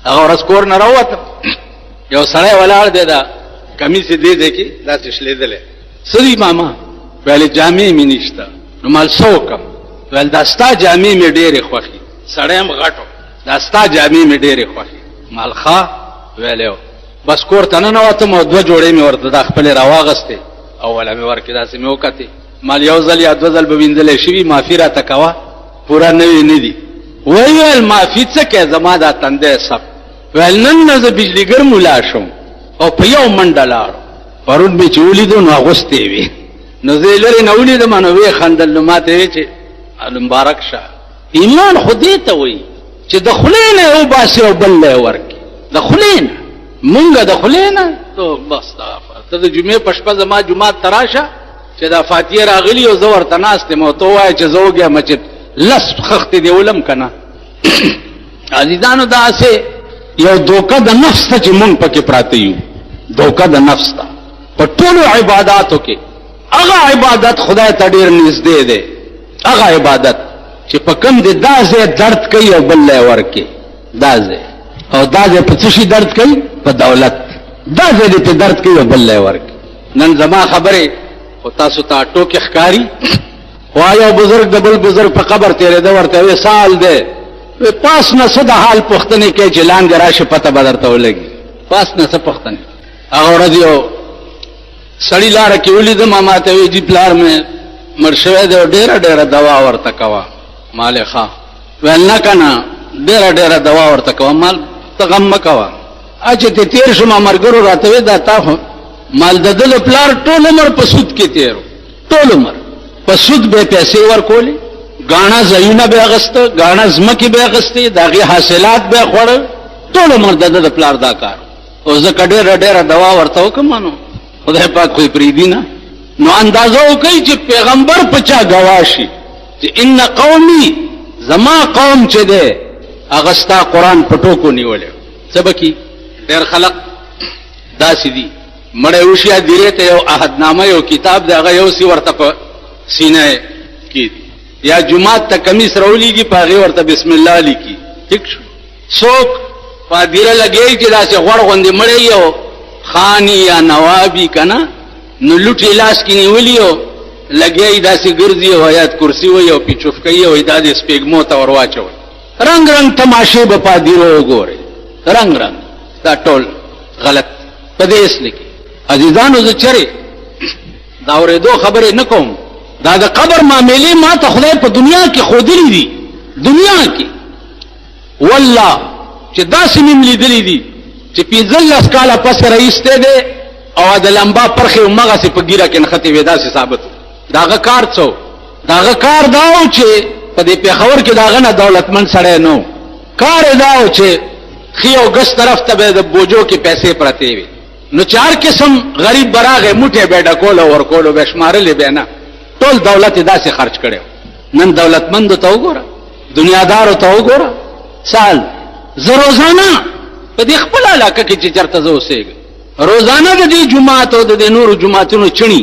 هغه ورځ کور نه راووتم، یو سړی ولاړ دی، دا کمیس یې دې ځای کې داسې شلېدلی. څه دي ماما؟ ویلې جامې مې نشته. نو مال څه وکړم؟ ویل دا ستا جامې مې ډېرې خوښې. سړی هم غټ و، دا ستا جامې مې ډېرې خوښې. مال ښه؟ ویلې و. بس کور ته ننوتم او 2 جوړې مې ورته دا خپلې راواغستې او وله مې ورکې داسې مې وکتې. مال یو ځل یا 2 ځل به وینځلی شوي، معافي راته کوه، پوره نوې نه دي. ویل معافي څه کوې، زما دا تندی سب. ویل نن نه زه بجلیګر مولا شوم او په یو منډه لاړم. پرون مې چې ولیدو نو اغوستې وې، نو زه یې لرې نه ولیدم، نو ویې خندل. نو ما ته ویې چې مبارک شه. ایمان خو دې ته وایي چې د خولې نه یې وباسي او بل له یې ورکړي. د خولې نه مونږه د خولې نه تو بس ته د جمعې په شپه زما جومات ته راشه چې دا فاتحه راغلي او زه ورته ناست یم او ته ووایه چې زه وږیم چې لس خښتې دې ولم که نه. عزیزانو داسې یو دوکه د نفس ته چې مونږ پکې پراته یو، دوکه د نفس ته. په ټولو عباداتو کې هغه عبادت خدای ته ډېر نږدې دی، هغه عبادت چې په کوم دی دا ځای درد کوي او بل له یې ورکړي. دا ځای او دا ځای په څه شي درد کوي؟ په دولت. دا ځای دې پې درد کوي او بل له یې ورکړي. نن زما خبرې خو تاسو ته ټوکې ښکاري، خو یو بزرګ د بل بزرګ په قبر تېرېده، ورته وې سال دی، پاس نه څه د حال پوښتنې کوي چې لاندې راشي پته به درته ولګي. پاس نه څه پوښتنې. هغه ورځ یو سړي لاره کې ولیدم، ما ته ویې جي پلار مې مړ شوی دی او ډېره ډېره دوا ورته کوه. مال یې ښه. ویل نه که نه ډېره ډېره دوا ورته کوه. مال ته غم مه کوه. چې ته تېر شوم ملګرو راته وې دا تا خو مال د ده د پلار ټول عمر په سود کې تېر، ټول عمر په سود به یې پیسې ورکولې، ګاڼه ځایونه به یې اخېسته، ګاڼه ځمکې به یې اخېستې، د هغې حاصلات به یې خوړل، ټول عمر د ده د پلار دا کار. او ځکه ډېره ډېره دوا ورته وکړم نو خدای پاک خو یې پرېږدي نه. نو اندازه وکړئ چې پیغمبر په چا ګواه شي چې ان قومي، زما قوم چې دی هغه ستا قرآن په ټوکو نیولی. څه به کي؟ ډېر خلق داسې دي مړی وشي دیرې ته یو عهدنامه یو کتاب دی هغه یو سی ورته په سینه کې دي، یا جمعات ته کمیس راولیږي په هغې ورته بسم الله لیکي. ټیک شو. څوک په دیره لګوي چې داسې غوړ غوندې مړی یو خاني یا نوابي که نه، نو لوټې لاس کې نیولي او لګیایي داسې ګرځي او حیات کرسي وایي او پیچوفکوي او دا دې سپېږمو ته ور واچوئ. رنګ رنګ تماشې به په دیرو وګورئ، رنګ رنګ. دا ټول غلط په دې اصل کې. عزیزانو زه چرې دا اورېدو خبرې نه کوم، دا د قبر معاملې ما ته خدای په دنیا کې ښودلي دي. دنیا کې والله چې داسې مې لیدلي دي چې 15 کاله پس رایستی دی او د لمبا پرخې همغسې په ګیره کې نښتې وې، داسې ثابت و. د هغه کار څه د هغه کار دا و چې په دې پېښور کې د هغه نه دولتمند سړی نه و. کار یې دا و چې ښي او ګس طرف ته به د بوجو کې پیسې پرتې وې، نو چې هر قسم غریب به راغی موټی به یې ډکول او ورکول او به یې شمارلې به نه، ټول دولت یې داسې خرچ کړی. نن دولتمندو ته وګوره، دنیادارو ته وګوره. سال زه روزانه په دې خپل علاقه کې چې چېرته زه اوسېږم، روزانه د دې جومات او د دې نورو جوماتونو چڼي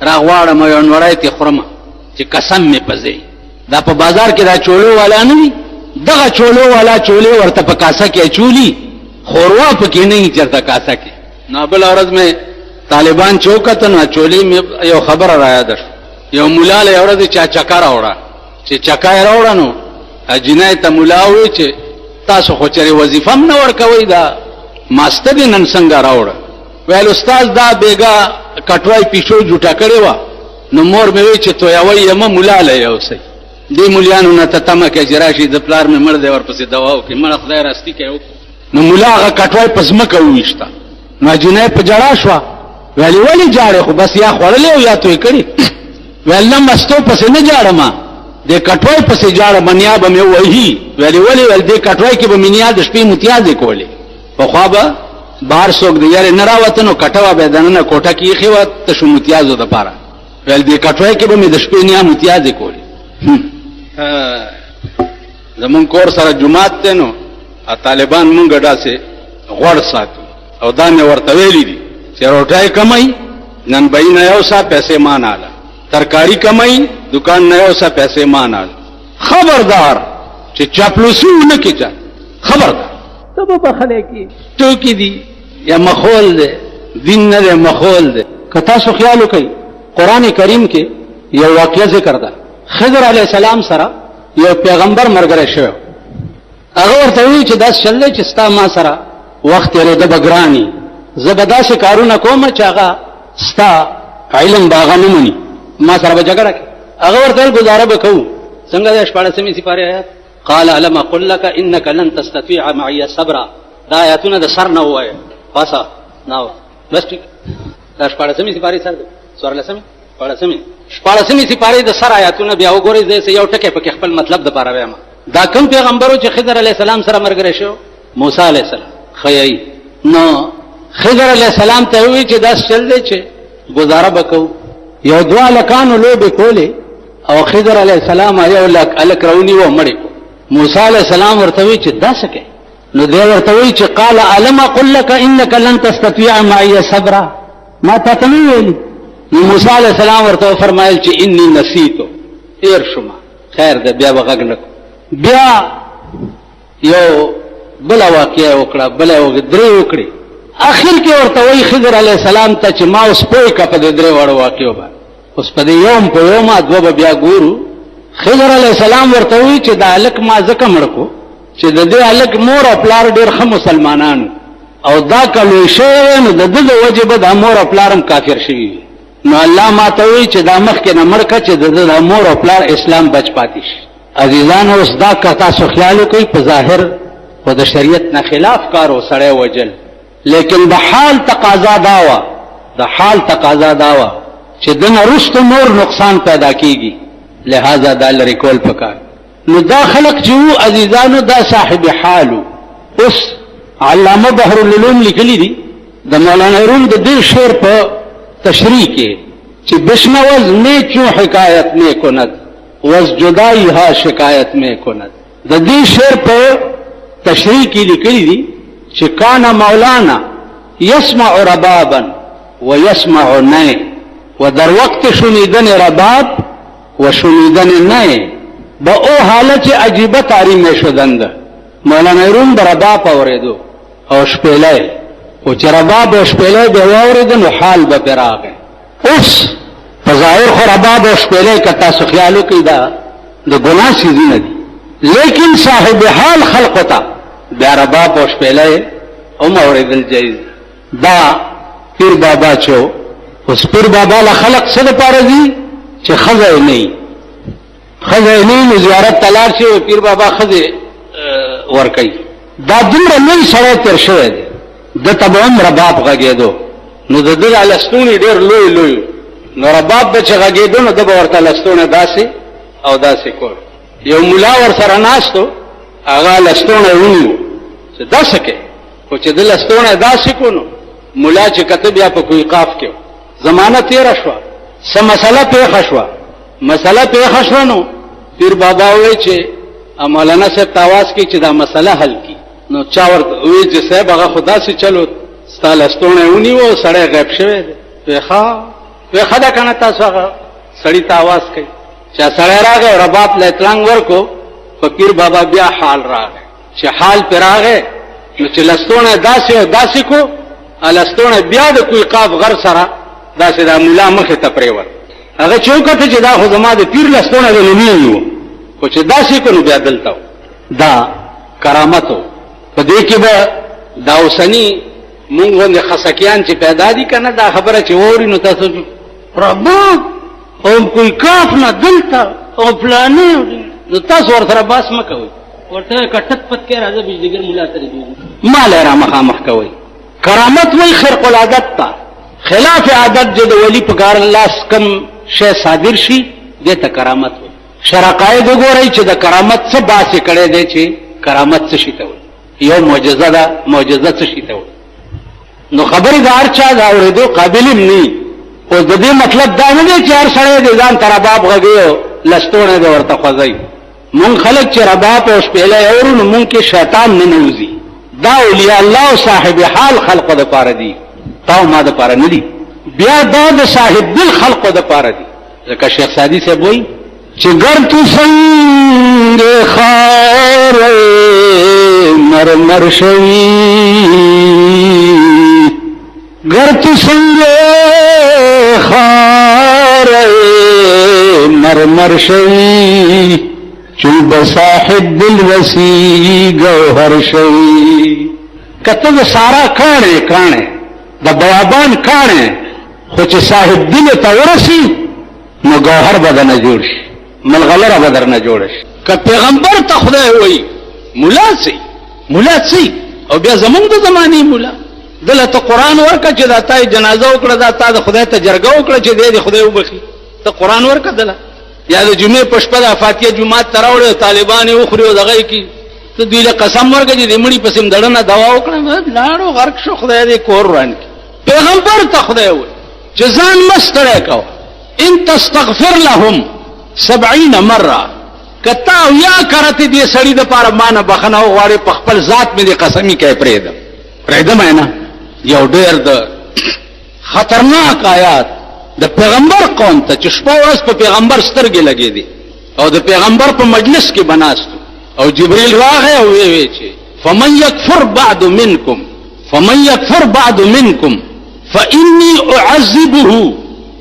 راغواړم او یو نوړی ترې خورم چې قسم مې په ځای. دا په بازار کې دا چولو والا نه وي، دغه چولو والا چولې ورته په کاسه کې اچولي، خوروا پکې نه وي چېرته کاسه کې. نو بله ورځ مې طالبان چې وکتل نو چولې مې یو خبره را یاده شوه. یو ملا له یو ورځ چا چکه راوړه، چې چکه یې راوړه نو جنۍ ته ملا وویل چې تاسو خو چېرې وظیفه هم نه ورکوئ، دا ماسته دې نن څنګه راوړه؟ ویل استاد دا بیګا کټوای پیشو جوټه کړې وه، نو مور مې وی چې تویوی یمه ملا له یوسئ. دې ملیانو نه ته تمه کوې چې راشي د پلار مې مړ دی ورپسې دوا وکړي، مړه خدای راستي کوي وکړو. نو ملا هغه کټوای په ځمکه وویشته. نو جنۍ په ژړا شوه، ویلې ولې جاړې؟ خو بس یا خوړلې او یا توی کړې. ویل نه مستو پسې نه جاړمه، دې کټوای پسې جاړمه، نیا به مې ووهي. ویلې ولې؟ ویل دې کټوای کې به مې نیا د شپې متیازې کولې. پخوا به بهر څوک د یارې نه راوته نو کټوه به یې دننه کوټه کې ایښې وه تشو متیازو دپاره. ویل دې کټوای کې به مې د شپې نیا متیازې کولې. زمونږ کور سره جومات دی نو طالبان مونږ داسې غوړ ساتو او دا مې ورته ویلي دي چې روټۍ کمئ نن بهي نه یو سا پیسې ما ناله، ترکاري کمئ دکان نه یو سا پیسې ما ناله. خبردار چې چاپلوسي ونه کړي چا، خبردار ته به بخلی کی ټوکی دي یا مخول دی دین نه دی مخول دی که تاسو خیال وکئ قرآن کریم کې یو واقعه ذکر ده خضر علیه السلام سره یو پیغمبر ملګری شوی هغه ورته وایي چې داس چل دی چې ستا ما سره وخت تېرېده به ګراني زه به داسې کارونه کوم چې هغه ستا علم به هغه نه مني ما سره به جګړه کوي هغه ورته ویل ګزاره به کوو څنګه دی 14 سپارې آیات قال الم اقل لك انك لن تستطيع معي صبرا دا آیاتونه د سر نه وایي پاسه نو بس ټیک دا 14 سپارې سره 14 سپارې د سر آیاتونه بیا وګورئ زه یو ټکی پکې خپل مطلب د پاره وایم دا کوم پیغمبرو چې خضر علیه السلام سره مرګره شو موسی علیه السلام خیای نو خضر علیه السلام ته وی چې دا چل دی چې گزاره وکاو یو دوا لکانو لوبې کولې او خضر علیه السلام یو الک رونی و مړ موسی علیه السلام ورته وی چې دا څه کوي نو دی ورته وی چې قال الم اقل لك انك لن تستطيع معي صبرا ما ته ویل نو موسی علیه السلام ورته فرمایل چې انی نسیتو ایر شما خیر ده بیا وغږ نکو بیا یو بل واقعیا وکړه بل درې وکړي اخر کې ورته وی خضر علیه السلام ته چې ما اوس پوه کا په درې وړو واقعو باندې اوس په یوم په یوم ادو بیا ګورو خضر علیه السلام ورته وی چې دا الک ما زکه مړکو چې د دې الک مور او پلار ډېر ښه مسلمانانو او دا کلو شی نو د دې وجب د مور او پلارم کافر شي نو الله ما ته وی چې دا مخ کې نه مړکه چې د مور او پلار اسلام بچ پاتې شي عزیزان اوس دا کتا سو خیال کوي په ظاهر او د شریعت نه خلاف کارو سړی وجل لیکن د حال تقاضا داوا چې د نرست نور نقصان پیدا کیږي لہذا دا لري کول پکار نو دا خلق چې عزیزانو دا صاحب حالو اوس علامه بحر العلوم لیکلی دي د مولانا روم د دې شعر په تشریح کې چې بشنوز نیچو حکایت میں کند وز جدائی ہا شکایت میں کند د دې شعر په تشریح کې لیکلی دي چې کان مولانا يسمع ربابا ويسمع نای و در وقت شنیدن رباب و شنیدن نای با او حالت عجیبه تاریم شدند مولانا روم به رباب اوریدو او شپیلای او چې رباب او شپیلای به اوریدو نو حال به پراغه اوس فظاهر خو رباب او شپیلای کتا سو خیالو کې دا د ګناه سيزونه دي لیکن صاحب حال خلقتا بیا رباب او شپیلای او اوریدل جایز دا پیر بابا چو اوس پیر بابا له خلق څه لپاره دي چې خزه نه زیارت تلار شي پیر بابا خزه ور کوي دا دومره لوی سره تر شوی دی د تبعم رباب غږېدو نو د دې لستونی ډېر لوی نو رباب به چې غږېدو نو د ورته لستونه داسې او داسې کول یو مولا ور سره ناستو هغه لستونه ونیو چې داسې کې او چې د لستونه داسې کو نو مولا چې کتب یا په کوئی قاف کې زمانہ تیر شو سم مسله پیښ شو نو پیر بابا وی چې مولانا سے تاواز کی چې دا مسله حل کی نو چا ورته وی چې صاحب هغه خدا سي چلو ستالستونه ونیو سړی غیب شوی دی وی خدا کنه تاسو هغه سړی تاواز کوي چې سړی راغی رباب له تلنګ ورکو فقیر بابا بیا حال راغی چې حال پر راغی نو چې لستونه داسې کو الستونه بیا د کوئی قاف غر سره داسې د مولا مخه ته پریور هغه چوکته چې دا خو زما د پیر لستونه د نیو خو چې داسې کو نو بیا دلته دا کرامتو په دې کې به دا اوسنی مونږ باندې خسکیان چې پیدا دي کنه دا خبره چې ووري نو تاسو رباب او کوئی کاف نه دلته او پلانې نو تاسو ورته باس مکوئ ورته کټت پت کې راځي بجلیګر مولا ته دی مال را مخامخ کوي کرامت وی خرق العادت تا خلاف عادت جو ولی پکار الله کم شی صادر شي دته کرامت وی شرقایق وګورئ چې د کرامت څه باسي کړي دي چې کرامت څه شي ته یو معجزه ده معجزه څه شي ته نو خبردار چا دا اورېدو قابلم نه او د دې مطلب دا نه دی چې هر سړی د ځان تر باب غږیو لستونه دې ورته خوځي مون خلک چې رباب او شپېلې اورو مون کې شیطان نه نوځي دا اولیاء الله صاحب حال خلق د پاره دي تاو ما د پاره نه دي بیا دا د صاحب دل خلق د پاره دي ځکه شیخ سادی صاحب وایي چې ګر تو څنګه خار مرمر شوی گرت سنگے خار مرمر شوی چوب صاحب دل وسی گوہر شوی کتب سارا کانے دا بیابان کانے خوچ صاحب دل تورسی نو گوہر بدن جوڑ شي ملغلره بدر نه جوړ شي که پیغمبر ته خدای وایي مولا سي او بیا زمونږ د زمانې مولا دله ته قرآن ورکه چې دا تا جنازه وکړه دا تا د خدای ته جرګه وکړه چې دی خدای وبخي ته قرآن ورکه دله یا د جمعې په شپه د فاتحه جومات ته راوړې طالبان یې وخوري او دغه یې کي ته دوی له قسم ورکړه چې د مړي پسې مدړنه دوا وکړه لاړو غرق شو خدای دې کور روان کړي پیغمبر ته خدای وایي چې ځان مه ستړی کوه ان تستغفر لهم 70 مره کتا او یا کرته دې سړی د پاره مان بخنه غواړي په خپل ذات مې دې قسمی کوي پرېدم نه یو ډېر د خطرناک آیات د پیغمبر قوم ته چې شپه ورځ په پیغمبر سترګې لګې دي او د پیغمبر په مجلس کې بناست او جبريل راغی او وی چې فمن يكفر بعد منكم فإني أعذبه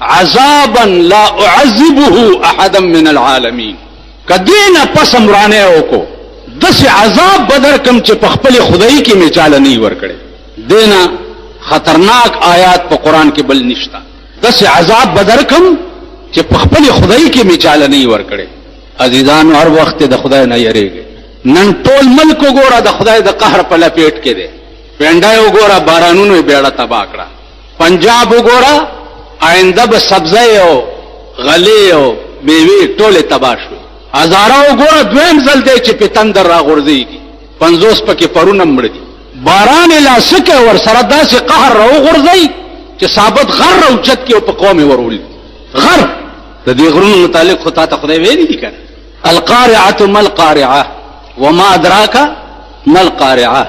عذابا لا أعذبه أحدا من العالمين کدینا پس امرانه وکړو دسه عذاب بدر کم چې په خپل خدای کې میچاله نه ورکړي دینا خطرناک آیات په قران کې بل نشتا دسه عذاب بدر کم چې په خپل خدای کې میچاله نه ورکړي عزیزان هر وخت د خدای نه یریږي نن ټول ملک وګوره د خدای د قهر په لپیټ کې دی پنډای وګوره بارانونو بیړه تبا کړه پنجاب وګوره آینده به سبزی او غلی او میوه ټوله تبا شو هزارو ګوره دویم ځل دی چې په تندر را غورځيږي 50 پکې پرونه مړ دي باران لاسکه ور سره داسې قهر را غورځي چې ثابت غر او چت کې په قوم ورول غر د دې غرونو متعلق خو ته خدای ویلي دي کنه القارعه ما القارعه وما ادراك ما القارعه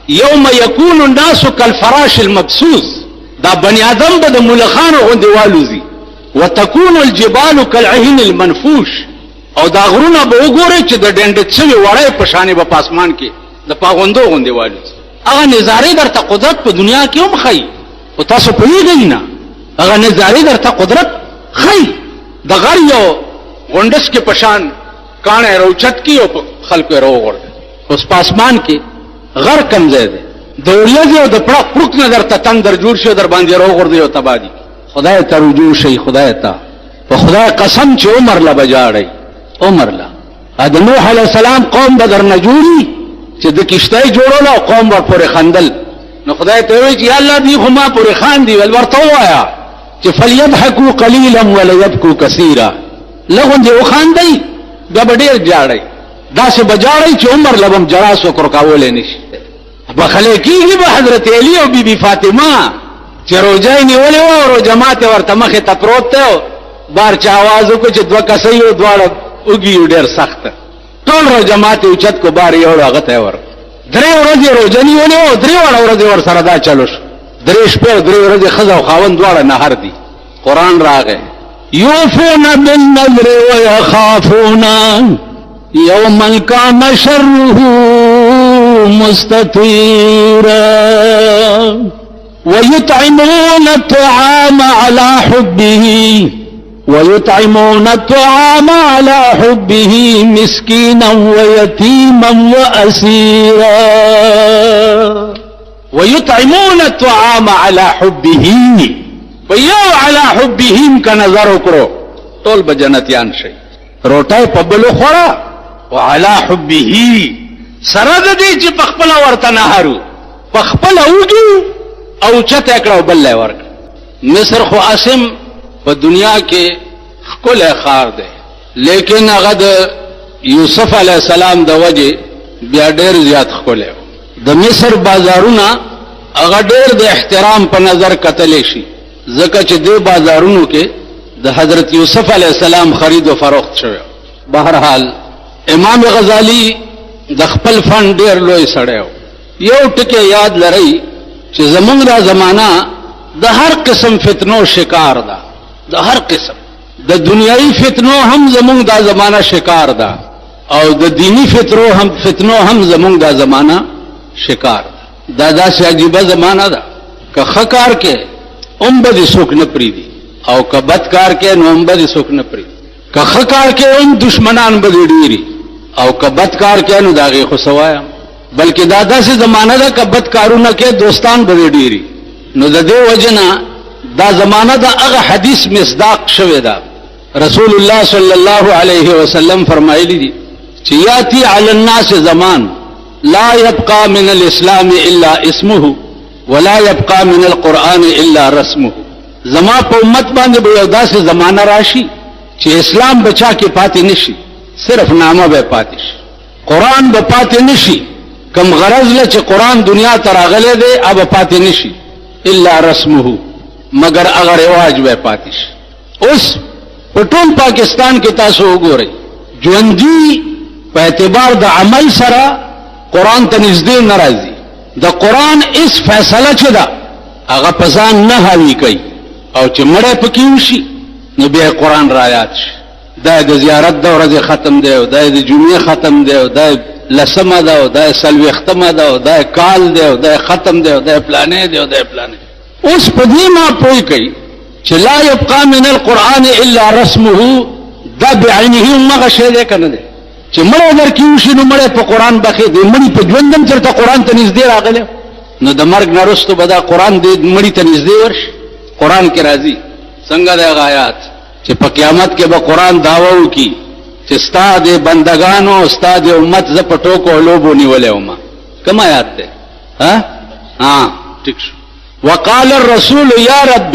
يوم يكون الناس كالفراش المبثوث دا بني ادم به د ملخانو غوندي والوزي وتكون الجبال كالعهن المنفوش او دا غرونه به وګوري چې د ډنډ څوي وړای په شانې په پاسمان کې د پاغوندو غوندي والوزي هغه نظارې درته قدرت په دنیا کې هم خي او تاسو پوهیږئ نه هغه نظارې درته قدرت خي د غر یو غونډس کې پشان کانه روچت کی او خلکو راوغړ اوس پاسمان کې غر کم ځای دی د ورځې او د پړق نظر ته تندر جوړ شو در باندې راوغړ دی او تبادي خدای ته رجوع شي خدای ته په خدای قسم چې عمر لا بجاړي عمر لا د نوح علی السلام قوم بدر نه جوړي چې د کشتۍ جوړول او قوم ور پورې خندل نو خدای ته وایي چې یا الله دې خو ما پورې خاندي ول ورته وایا چې فليضحكوا قليلا وليبكوا كثيرا لغون دې وخاندي دا ډېر جاړي دا سه بجاړي چې عمر لبم جراس وکړ کاولې نشي بخله کېږي به حضرت علی او بیبي فاطمه چې روزای نیولې و او جماعت ورته مخه ته پروت ته بار چا आवाज وکړ چې دوه کسې یو دواړه وګي ډېر سخت ټول رو جماعت اوچت کو بار یو هغه ته ور درې ورځې روزنی ونی او درې ورځې ور سره دا چلو درې شپه درې ورځې خزا او خاوند دواړه نهر دي قران راغی یوفون بالنذر ويخافون يوما كان شره مستطيرا ويطعمون الطعام على حبه مسكينا ويتيما وأسيرا ويطعمون الطعام على حبه ويو على حبهم كنظر وکړو ټول بجنتيان شي روټای په بلو خورا وعلى حبه سره د دې چې پخپل ورته نهارو پخپل اوجو او چته کړو بل ورک مصر خو اسم په دنیا کې خپل خار ده لیکن هغه د یوسف علی السلام د وجه بیا ډېر زیات خپل د مصر بازارونه هغه ډېر د احترام په نظر کتل شي ځکه چې د بازارونو کې د حضرت یوسف علی السلام خرید او فروخت شوی بهرحال امام غزالی د خپل فن ډېر لوی سړیو یو ټکی یاد لرئ چې زمونږ دا زمانہ د هر قسم فتنو شکار ده د هر قسم د دنیوي فتنو هم زمونږ دا زمانہ شکار ده او د دینی فتنو هم زمونږ دا زمانہ شکار دا داسې عجیبه زمانہ ده که ښه کار کې هم به دې څوک نه پرېږدي او که بد کار کې نو هم به دې څوک نه پرېږدي که ښه کار کې هم دشمنان به دې ډېري او که بد کار کې نو د هغې خو څه وایم بلکې دا داسې زمانہ ده که بد کارونه کې دوستان به دې ډېري نو د دې وجه نه دا زمانہ د هغه حدیث مصداق شوې ده رسول الله صلی الله علیه وسلم فرمایلی دي چې یاتی علی الناس زمان لا يبقى من الاسلام الا اسمه ولا يبقى من القرآن الا رسمه زما په امت باندې به یو داسې زمانہ راشي چې اسلام بچا کې پاتې نشي صرف نامه به پاتې شي قرآن به پاتې نشي کم غرض له چې قرآن دنیا ته راغلی دی هغه پاتې نشي الا رسمه مگر هغه رواج به پاتې شي اوس په ټول پاکستان کې تاسو وګورئ ژوندي په اعتبار د عمل سره قرآن ته نږدې نه راځي د قرآن اس فیصله چې ده هغه په ځان نه حاوي کوي او چې مړی پکې وشي نو بیا قرآن رایاد شي دا د زیارت د ورځې ختم دی او دا د جمعې ختم دی او دا لسمه ده او دا څلوېښتمه ده او دا کال دی او دا ختم دی او دا پلانې دی او دا پلانې اوس په دې ما پوه کوي چې لا يبقى من القرآن الا رسمه دا بعینه همغه شی دی که نه دی چې مړی درکې وشي نو مړی په قرآن بخې دی مړي په ژوندم چېرته قرآن ته نږدې راغلی نو د مرګ نه وروسته به دا قرآن دی مړي ته نږدې ورشي قرآن کې راځي څنګه د هغه آیات چې په قیامت کې به قرآن دعوه وکړي چې ستا د بندګانو ستا د امت زه په ټوکو او لوبو نیولی وم کوم آیات دی ټیک شو وقال الرسول یا رب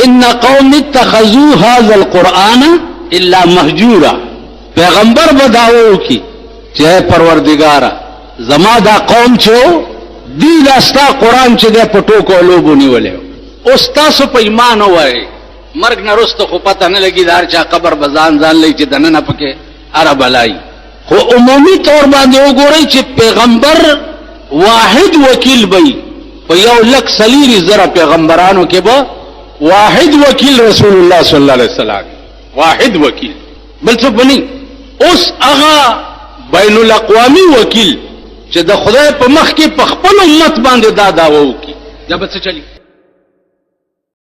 ان قوم اتخذوا هذا القرآن الا مهجورا پیغمبر به دعوه وکړي چې پروردګاره زما دا قوم چې دی دا ستا قرآن چې دی په ټوکو او لوبو نیولی اوس تاسو په ایمان ووایئ مرګ نه وروسته خو پته نه لګي د هر چا قبر به ځان لئ چې دننه پکې هره بلایي خو عمومي طور باندې وګورئ چې پیغمبر واحد وکیل به په 1,40,000 پیغمبرانو کې به واحد وکیل رسول الله صلی الله علیه وسلم واحد وکیل بل څوک به نه اوس هغه بین الاقوامي وکیل چې د خدای په مخ کې په خپل امت باندې دا دعوه وکړي دا به څه چلی